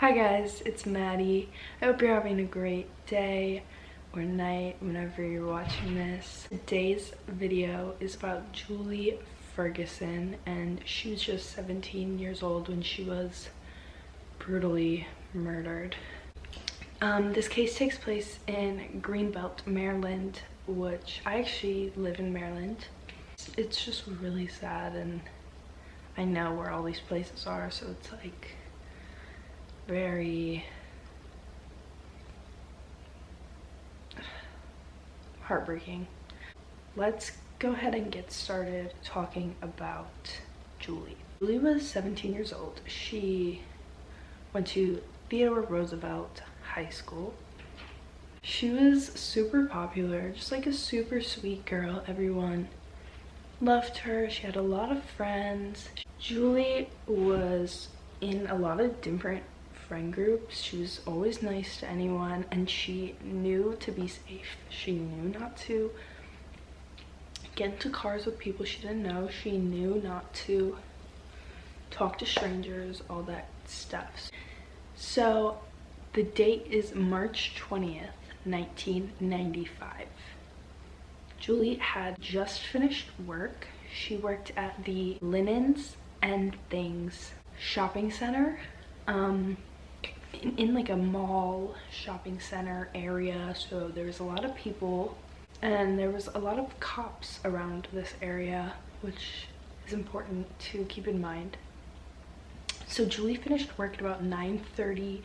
Hi guys, it's Maddie. I hope you're having a great day or night whenever you're watching this. Today's video is about Julie Ferguson, and she was just 17 years old when she was brutally murdered. This case takes place in Greenbelt, Maryland, which I actually live in Maryland. It's just really sad, and I know where all these places are, so it's like very heartbreaking. Let's go ahead and get started talking about Julie. Julie was 17 years old. She went to Theodore Roosevelt High School. She was super popular, just like a super sweet girl. Everyone loved her. She had a lot of friends. Julie was in a lot of different friend groups. She was always nice to anyone, and she knew to be safe. She knew not to get into cars with people she didn't know. She knew not to talk to strangers, all that stuff. So the date is March 20th, 1995. Julie had just finished work. She worked at the Linens and Things shopping center, in like a mall shopping center area. So there was a lot of people, and there was a lot of cops around this area, which is important to keep in mind. So Julie finished work at about 9:30,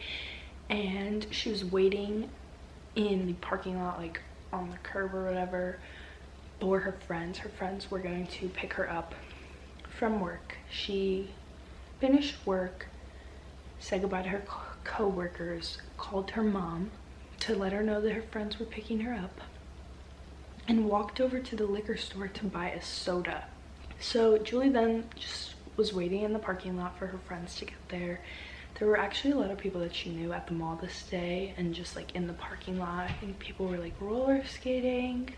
and she was waiting in the parking lot, like on the curb or whatever, for her friends. Her friends were going to pick her up from work. She finished work, said goodbye to her co-workers, called her mom to let her know that her friends were picking her up, and walked over to the liquor store to buy a soda. So Julie then just was waiting in the parking lot for her friends to get there. There were actually a lot of people that she knew at the mall this day, and just like in the parking lot, I think people were like roller skating.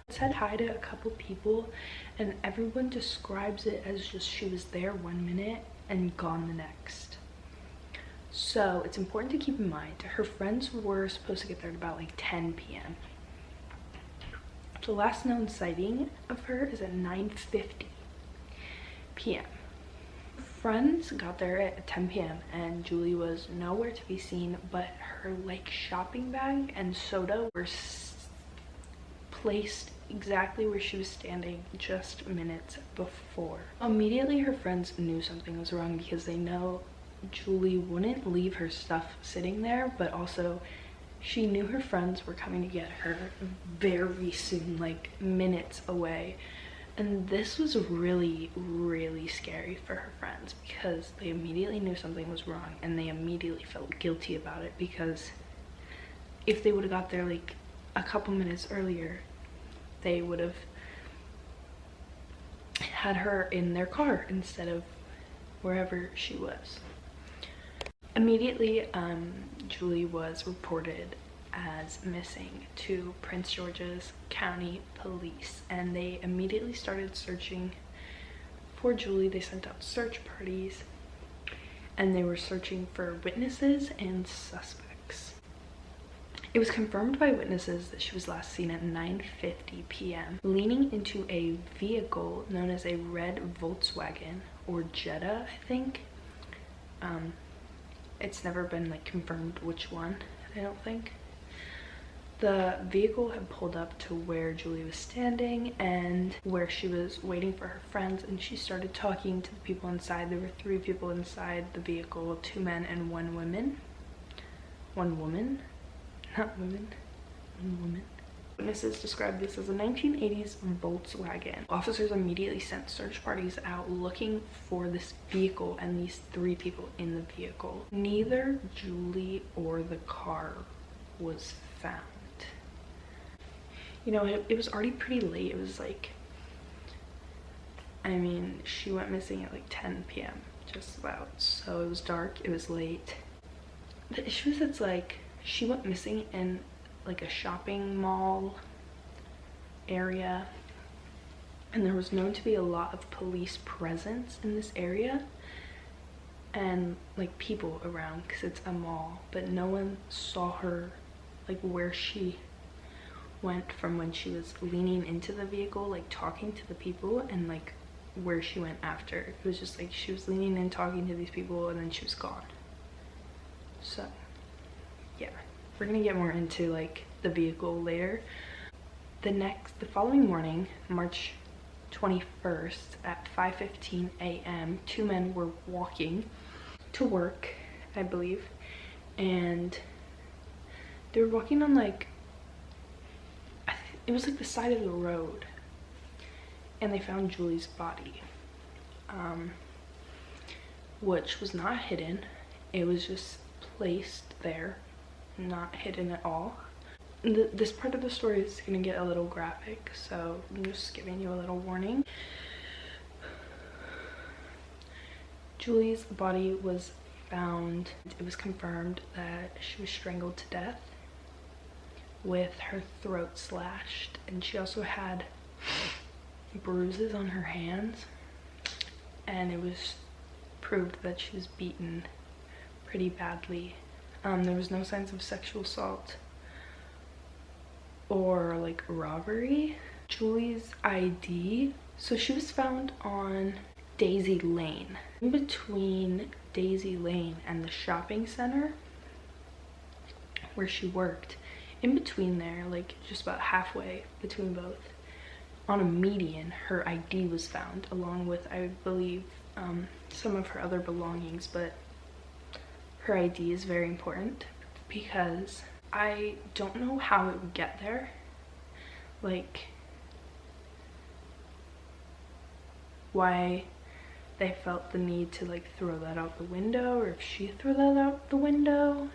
Said hi to a couple people, and everyone describes it as just she was there 1 minute and gone the next. So it's important to keep in mind her friends were supposed to get there at about like 10 p.m. The last known sighting of her is at 9:50 p.m. Friends got there at 10 p.m. and Julie was nowhere to be seen, but her like shopping bag and soda were placed exactly where she was standing just minutes before. Immediately her friends knew something was wrong, because they know Julie wouldn't leave her stuff sitting there, but also she knew her friends were coming to get her very soon, like minutes away. And this was really, really scary for her friends, because they immediately knew something was wrong, and they immediately felt guilty about it, because if they would have got there like a couple minutes earlier, they would have had her in their car instead of wherever she was. Immediately, Julie was reported as missing to Prince George's County Police, and they immediately started searching for Julie. They sent out search parties, and they were searching for witnesses and suspects. It was confirmed by witnesses that she was last seen at 9:50 p.m. leaning into a vehicle known as a red Volkswagen or Jetta, I think. It's never been like confirmed which one, I don't think. The vehicle had pulled up to where Julie was standing and where she was waiting for her friends, and she started talking to the people inside. There were 3 people inside the vehicle, 2 men and 1 woman. 1 woman? Not women, 1 woman. Witnesses described this as a 1980s Volkswagen. Officers immediately sent search parties out looking for this vehicle and these 3 people in the vehicle. Neither Julie or the car was found. You know, it was already pretty late. It was like, I mean, she went missing at like 10 p.m. just about. So it was dark, it was late. The issue is, it's like she went missing in like a shopping mall area, and there was known to be a lot of police presence in this area. and like people around because it's a mall, but no one saw her, like where she went from when she was leaning into the vehicle, like talking to the people, and like where she went after. It was just like she was leaning in talking to these people and then she was gone. So yeah, we're gonna get more into like the vehicle later. The following morning, March 21st at 5:15 a.m. 2 men were walking to work, I believe, and they were walking on like, it was like the side of the road, and they found Julie's body, which was not hidden. It was just placed there, not hidden at all. This part of the story is gonna get a little graphic, so I'm just giving you a little warning. Julie's body was found. It was confirmed that she was strangled to death with her throat slashed, and she also had bruises on her hands, and it was proved that she was beaten pretty badly. There was no signs of sexual assault or like robbery. Julie's ID, so she was found on Daisy Lane. In between Daisy Lane and the shopping center where she worked, in between there, like just about halfway between both, on a median, her ID was found, along with, I believe, some of her other belongings. But her ID is very important because I don't know how it would get there. Like, why they felt the need to like throw that out the window, or if she threw that out the window.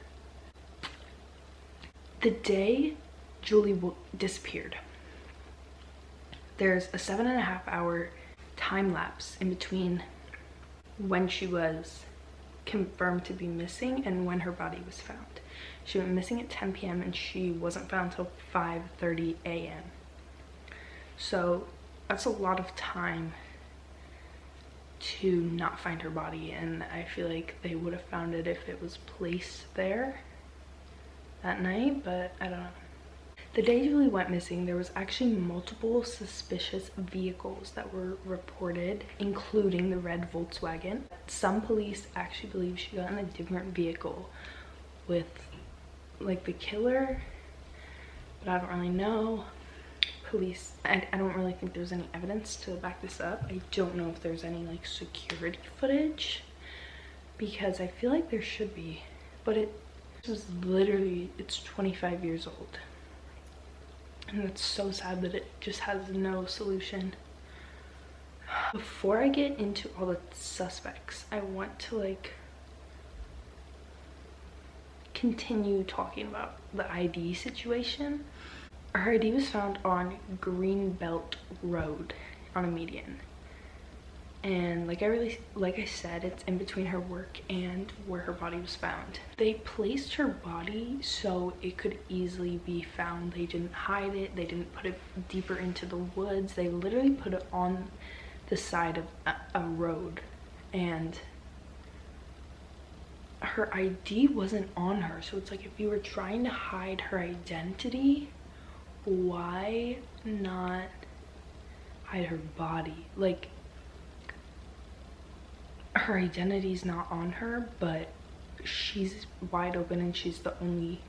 The day Julie disappeared, there's a 7.5 hour time lapse in between when she was confirmed to be missing and when her body was found. She went missing at 10 p.m. and she wasn't found until 5:30 a.m. So that's a lot of time to not find her body, and I feel like they would have found it if it was placed there that night, but I don't know. The day Julie went missing, there was actually multiple suspicious vehicles that were reported, including the red Volkswagen. Some police actually believe she got in a different vehicle with like the killer, but I don't really know. Police, I don't really think there's any evidence to back this up. I don't know if there's any like security footage, because I feel like there should be, but it was literally, it's 25 years old. And it's so sad that it just has no solution. Before I get into all the suspects, I want to like continue talking about the ID situation. Her ID was found on Greenbelt Road on a median. And like I said, it's in between her work and where her body was found. They placed her body so it could easily be found. They didn't hide it. They didn't put it deeper into the woods. They literally put it on the side of a road. And her ID wasn't on her. So it's like, if you were trying to hide her identity, why not hide her body? Like, her identity's not on her, but she's wide open and she's the only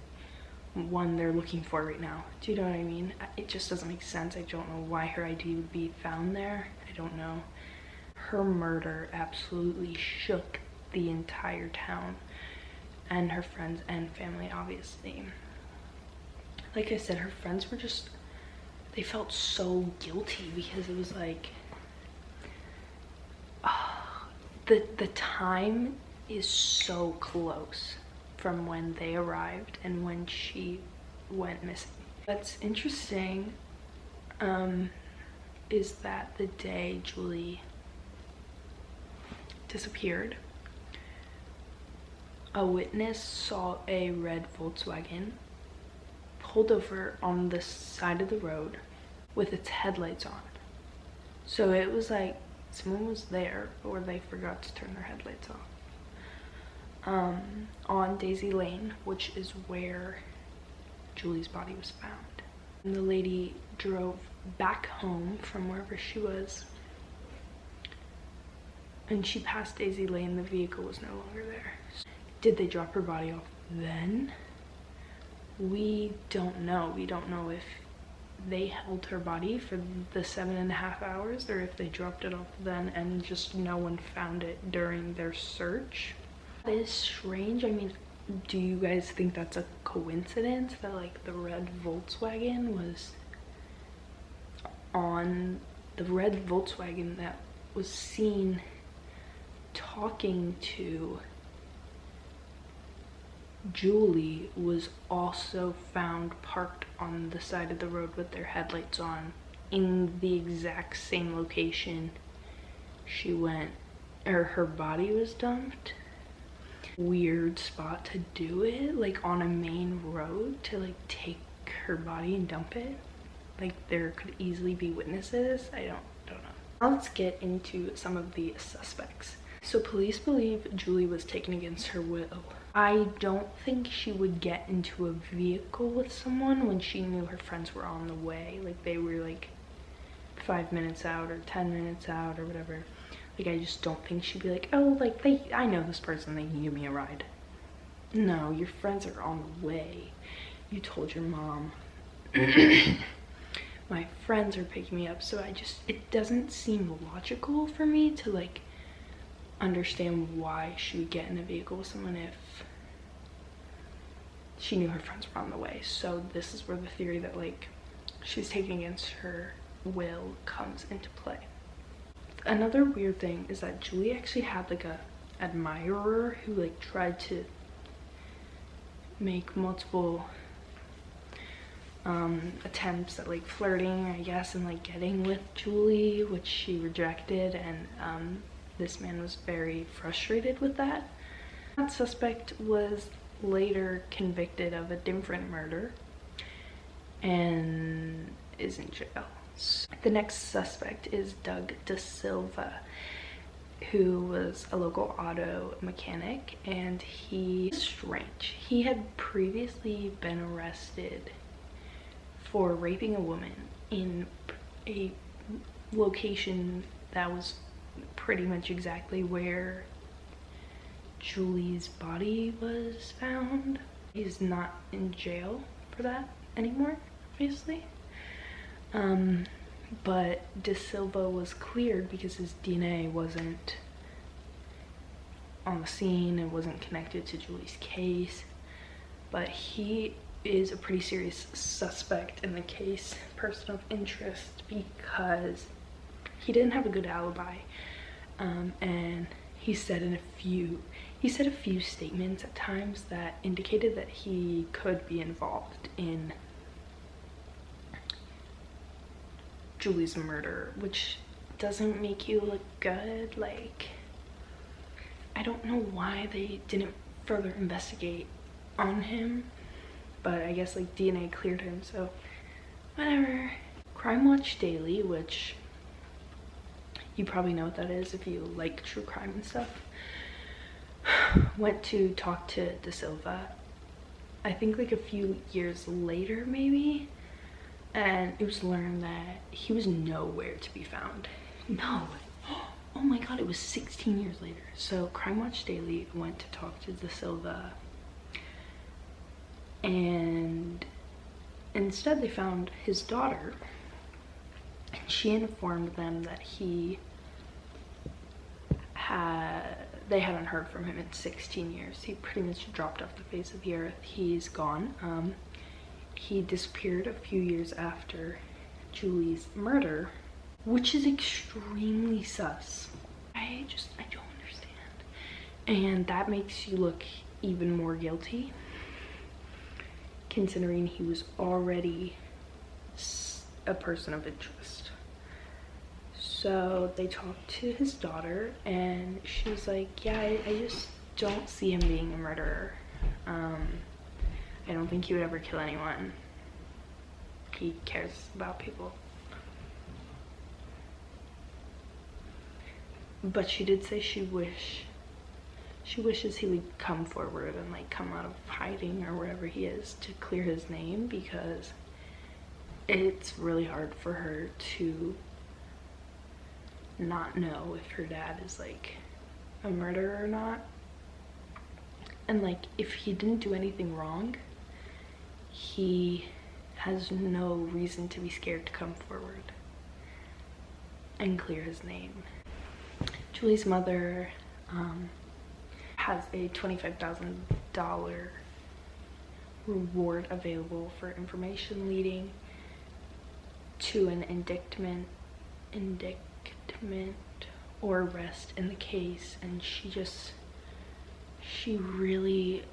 one they're looking for right now. Do you know what I mean? It just doesn't make sense. I don't know why her ID would be found there. I don't know. Her murder absolutely shook the entire town and her friends and family, obviously. Like I said, her friends were just, they felt so guilty because it was like, the time is so close from when they arrived and when she went missing. What's interesting is that the day Julie disappeared, a witness saw a red Volkswagen pulled over on the side of the road with its headlights on. So it was like someone was there, or they forgot to turn their headlights off. on Daisy Lane, which is where Julie's body was found. And the lady drove back home from wherever she was, and she passed Daisy Lane. The vehicle was no longer there. Did they drop her body off then? We don't know. We don't know if they held her body for the 7.5 hours or if they dropped it off then and just no one found it during their search. That is strange. I mean, do you guys think that's a coincidence that like the red Volkswagen was on the red Volkswagen that was seen talking to Julie was also found parked on the side of the road with their headlights on in the exact same location she went, or her body was dumped? Weird spot to do it, like on a main road, to like take her body and dump it. Like there could easily be witnesses. I don't know. Now let's get into some of the suspects. So police believe Julie was taken against her will. I don't think she would get into a vehicle with someone when she knew her friends were on the way. Like they were like 5 minutes out or 10 minutes out or whatever. Like I just don't think she'd be like, oh, like I know this person, they can give me a ride. No, your friends are on the way. You told your mom. My friends are picking me up. So it doesn't seem logical for me to like understand why she would get in a vehicle with someone if she knew her friends were on the way. So this is where the theory that like she's taken against her will comes into play. Another weird thing is that Julie actually had like a admirer who like tried to make multiple attempts at like flirting, I guess, and like getting with Julie, which she rejected, and this man was very frustrated with that. That suspect was later convicted of a different murder and is in jail. The next suspect is Doug Da Silva, who was a local auto mechanic, and he is strange. He had previously been arrested for raping a woman in a location that was pretty much exactly where Julie's body was found. He's not in jail for that anymore, obviously. But Da Silva was cleared because his DNA wasn't on the scene, it wasn't connected to Julie's case. But he is a pretty serious suspect in the case, person of interest, because he didn't have a good alibi. And he said a few statements at times that indicated that he could be involved in Julie's murder, which doesn't make you look good. Like, I don't know why they didn't further investigate on him, but I guess like DNA cleared him, so whatever. Crime Watch Daily, which you probably know what that is if you like true crime and stuff, went to talk to Da Silva, I think like a few years later maybe, and it was learned that he was nowhere to be found. No. Oh my god, it was 16 years later. So Crime Watch Daily went to talk to Da Silva, and instead they found his daughter, and she informed them that they hadn't heard from him in 16 years. He pretty much dropped off the face of the earth. He's gone. He disappeared a few years after Julie's murder, which is extremely sus. I don't understand. And that makes you look even more guilty, considering he was already a person of interest. So they talked to his daughter, and she was like, yeah, I just don't see him being a murderer. I don't think he would ever kill anyone. He cares about people. But she did say she wished she wishes he would come forward and like come out of hiding or wherever he is to clear his name, because it's really hard for her to not know if her dad is like a murderer or not. And like, if he didn't do anything wrong, he has no reason to be scared to come forward and clear his name. Julie's mother has a $25,000 reward available for information leading to an indictment or arrest in the case, and she really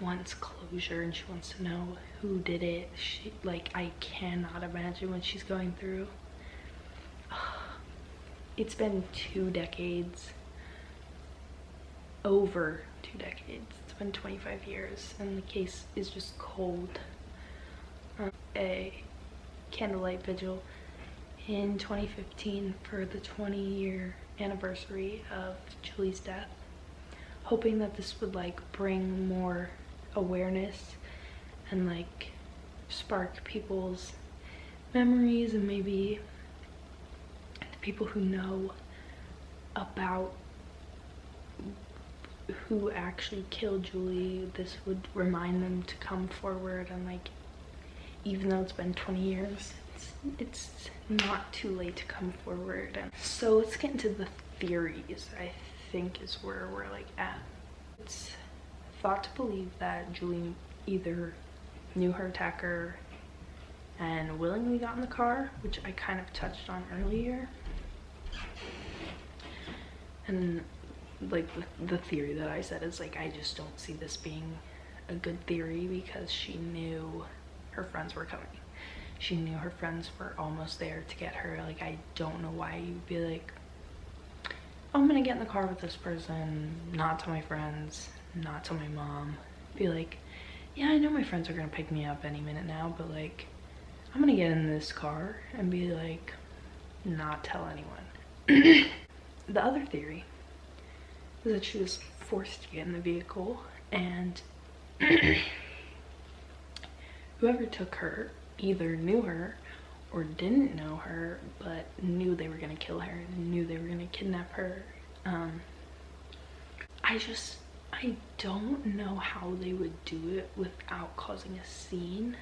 wants closure, and she wants to know who did it. She, like, I cannot imagine what she's going through. It's been 2 decades, over 2 decades. It's been 25 years, and the case is just cold. A candlelight vigil in 2015 for the 20-year anniversary of Julie's death, hoping that this would like bring more awareness and like spark people's memories, and maybe the people who know about who actually killed Julie, this would remind them to come forward. And like, even though it's been 20 years, it's not too late to come forward. And so let's get into the theories, I think is where we're like at. It's thought to believe that Julie either knew her attacker and willingly got in the car, which I kind of touched on earlier. And like the theory that I said is like, I just don't see this being a good theory, because she knew her friends were coming. She knew her friends were almost there to get her. Like, I don't know why you'd be like, oh, I'm gonna get in the car with this person, not tell my friends, not tell my mom. Be like, yeah, I know my friends are gonna pick me up any minute now, but like, I'm gonna get in this car and be like, not tell anyone. The other theory is that she was forced to get in the vehicle, and whoever took her either knew her or didn't know her, but knew they were gonna kill her and knew they were gonna kidnap her. I don't know how they would do it without causing a scene.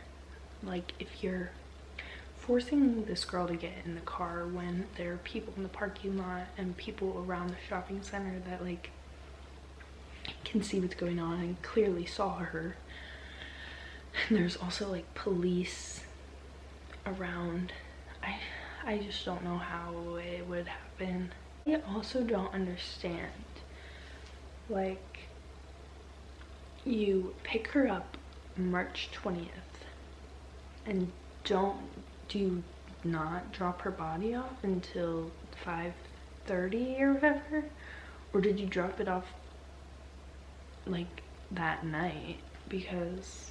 Like, if you're forcing this girl to get in the car when there are people in the parking lot and people around the shopping center that like can see what's going on and clearly saw her, and there's also like police around, I just don't know how it would happen. I also don't understand, like, you pick her up March 20th and do you not drop her body off until 5:30 or whatever? Or did you drop it off like that night? Because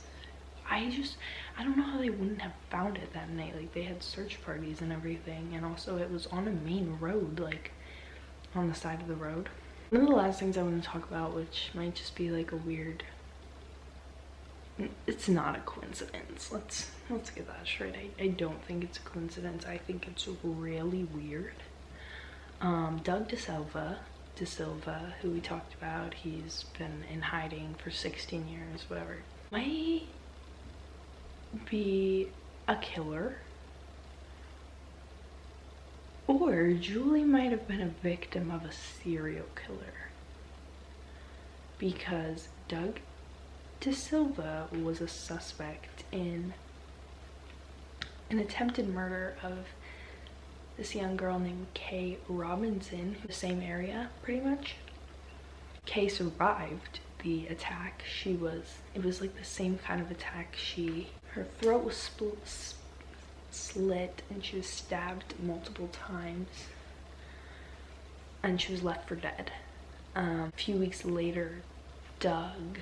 I don't know how they wouldn't have found it that night. Like, they had search parties and everything, and also it was on a main road, like on the side of the road. One of the last things I want to talk about, which might just be like a weird, it's not a coincidence, let's get that straight. I don't think it's a coincidence. I think it's really weird. Doug DeSilva, who we talked about, he's been in hiding for 16 years, whatever, might be a killer, or Julie might have been a victim of a serial killer, because Doug DeSilva was a suspect in an attempted murder of this young girl named Kay Robinson, the same area pretty much. Kay survived the attack. It was like the same kind of attack. Her throat was slit and she was stabbed multiple times, and she was left for dead. A few weeks later, Doug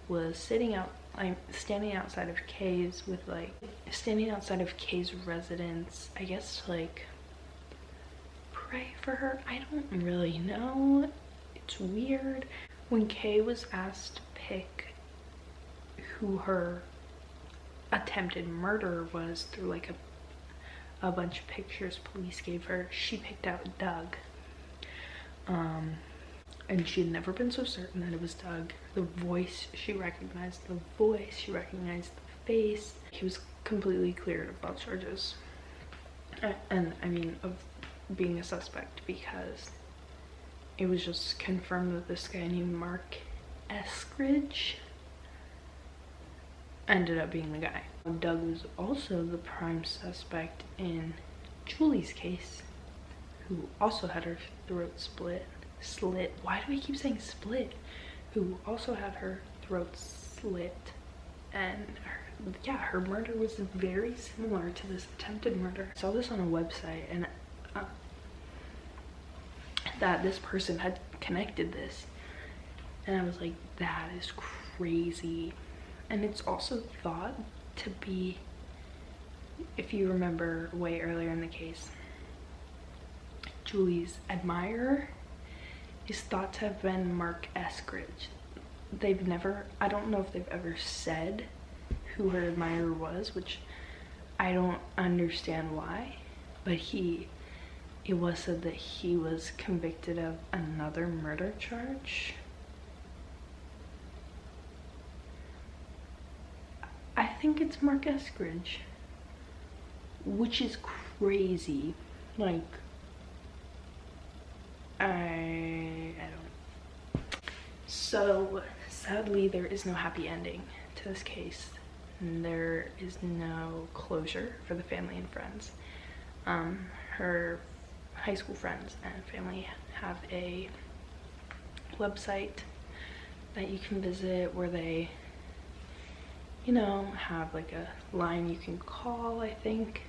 was standing outside of Kay's residence, I guess, to like pray for her. I don't really know. It's weird. When Kay was asked to pick who her attempted murderer was through like a bunch of pictures police gave her, she picked out Doug. And she had never been so certain that it was Doug. The voice, she recognized the voice, she recognized the face. He was completely cleared of all charges. And I mean, of being a suspect, because it was just confirmed that this guy named Mark Eskridge ended up being the guy. Doug was also the prime suspect in Julie's case, who also had her throat slit. Why do we keep saying split? Who also had her throat slit, and her murder was very similar to this attempted murder. I saw this on a website, and that this person had connected this, and I was like, that is crazy. And it's also thought to be, if you remember way earlier in the case, Julie's admirer is thought to have been Mark Eskridge. They've never, I don't know if they've ever said who her admirer was, which I don't understand why, but it was said that he was convicted of another murder charge. I think it's Mark Eskridge, which is crazy. Like, I don't. So sadly, there is no happy ending to this case. There is no closure for the family and friends. Her high school friends and family have a website that you can visit where they, you know, have like a line you can call, I think,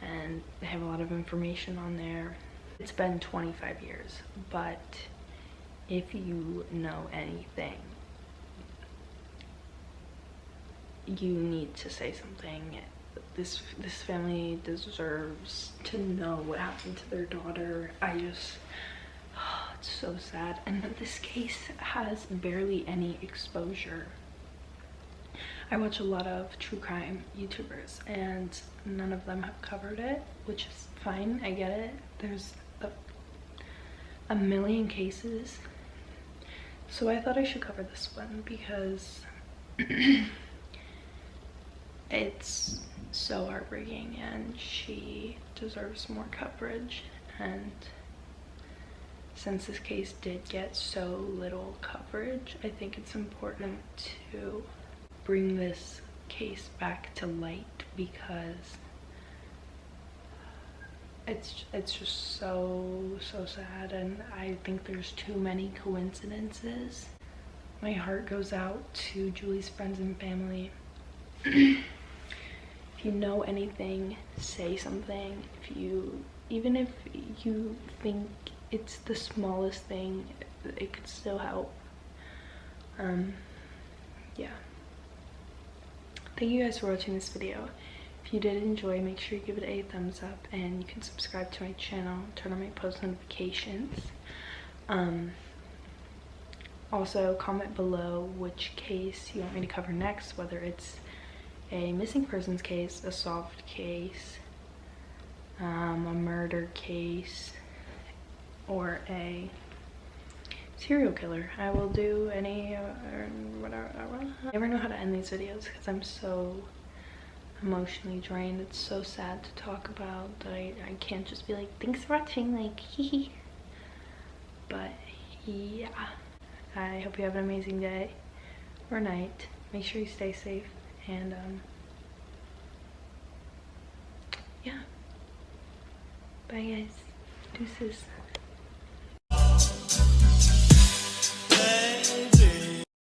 and they have a lot of information on there. It's been 25 years, but if you know anything, you need to say something. This family deserves to know what happened to their daughter. It's so sad. And this case has barely any exposure. I watch a lot of true crime YouTubers, and none of them have covered it, which is fine. I get it. There's a million cases. So I thought I should cover this one because it's so heartbreaking and she deserves more coverage. And since this case did get so little coverage, I think it's important to bring this case back to light, because it's just so sad, and I think there's too many coincidences. My heart goes out to Julie's friends and family. If you know anything, say something. Even if you think it's the smallest thing, it could still help. Yeah. Thank you guys for watching this video. If you did enjoy, make sure you give it a thumbs up, and you can subscribe to my channel, turn on my post notifications. Also, comment below which case you want me to cover next, whether it's a missing persons case, a solved case, a murder case, or a serial killer. I will do any whatever. I never know how to end these videos because I'm so emotionally drained. It's so sad to talk about that I can't just be like, thanks for watching, like, hee. But yeah, I hope you have an amazing day or night. Make sure you stay safe, and yeah, bye guys, deuces.